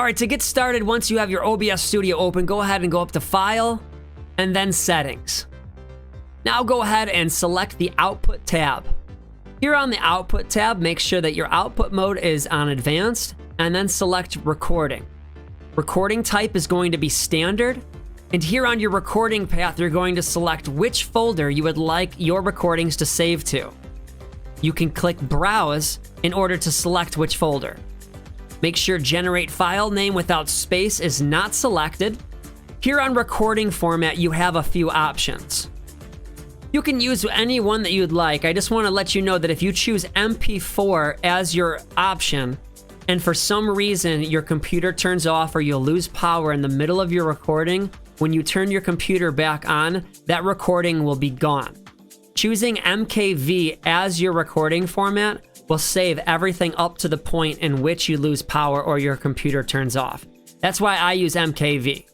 right, to get started, once you have your OBS Studio open, go ahead and go up to File, and then Settings. Now go ahead and select the Output tab. Here on the Output tab, make sure that your output mode is on Advanced, and then select Recording. Recording type is going to be Standard, and here on your recording path, you're going to select which folder you would like your recordings to save to. You can click Browse in order to select which folder. Make sure Generate File Name without space is not selected. Here on recording format, you have a few options. You can use any one that you'd like. I just want to let you know that if you choose MP4 as your option, and for some reason your computer turns off or you'll lose power in the middle of your recording, when you turn your computer back on, that recording will be gone. Choosing MKV as your recording format will save everything up to the point in which you lose power or your computer turns off. That's why I use MKV.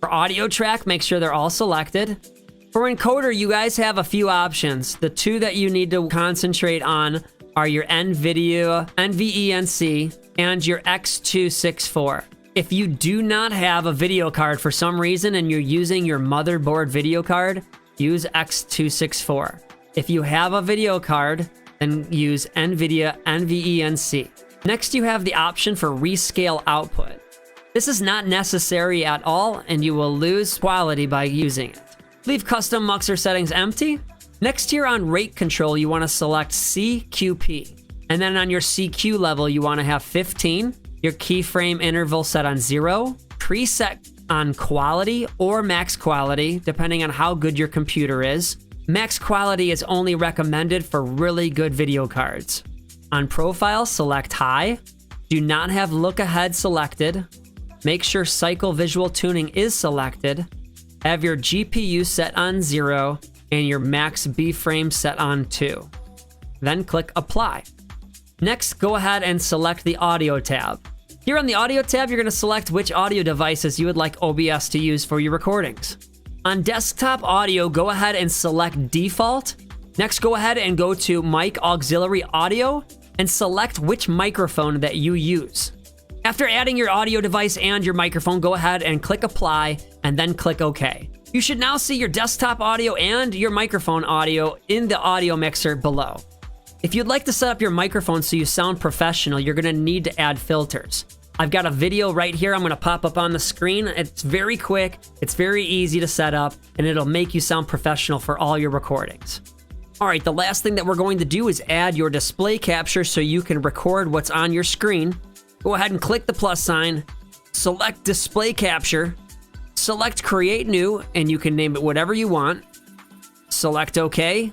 For audio track, make sure they're all selected. For encoder, you guys have a few options. The two that you need to concentrate on are your NVIDIA, NVENC, and your X264. If you do not have a video card for some reason and you're using your motherboard video card, use X264. If you have a video card, then use NVIDIA NVENC. Next, you have the option for Rescale Output. This is not necessary at all, and you will lose quality by using it. Leave custom muxer settings empty. Next here on rate control, you want to select CQP. And then on your CQ level, you want to have 15, your keyframe interval set on 0, preset on quality or max quality, depending on how good your computer is. Max quality is only recommended for really good video cards. On profile, select high. Do not have look ahead selected. Make sure cycle visual tuning is selected. Have your GPU set on 0 and your max B frame set on 2. Then click apply. Next, go ahead and select the audio tab. Here on the audio tab, you're going to select which audio devices you would like OBS to use for your recordings. On desktop audio, go ahead and select default. Next, go ahead and go to mic auxiliary audio and select which microphone that you use. After adding your audio device and your microphone, go ahead and click apply and then click OK. You should now see your desktop audio and your microphone audio in the audio mixer below. If you'd like to set up your microphone so you sound professional, you're going to need to add filters. I've got a video right here I'm going to pop up on the screen. It's very quick, it's very easy to set up, and it'll make you sound professional for all your recordings. All right, the last thing that we're going to do is add your display capture so you can record what's on your screen. Go ahead and click the plus sign, select display capture, select create new, and you can name it whatever you want. Select OK.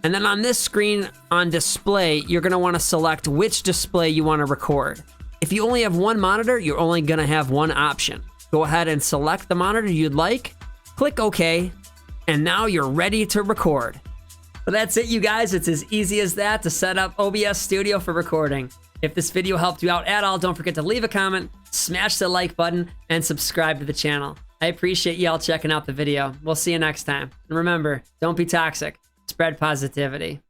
And then on this screen on display, you're going to want to select which display you want to record. If you only have one monitor, you're only going to have one option. Go ahead and select the monitor you'd like, click OK, and now you're ready to record. Well, that's it, you guys. It's as easy as that to set up OBS Studio for recording. If this video helped you out at all, don't forget to leave a comment, smash the like button, and subscribe to the channel. I appreciate y'all checking out the video. We'll see you next time. And remember, don't be toxic. Spread positivity.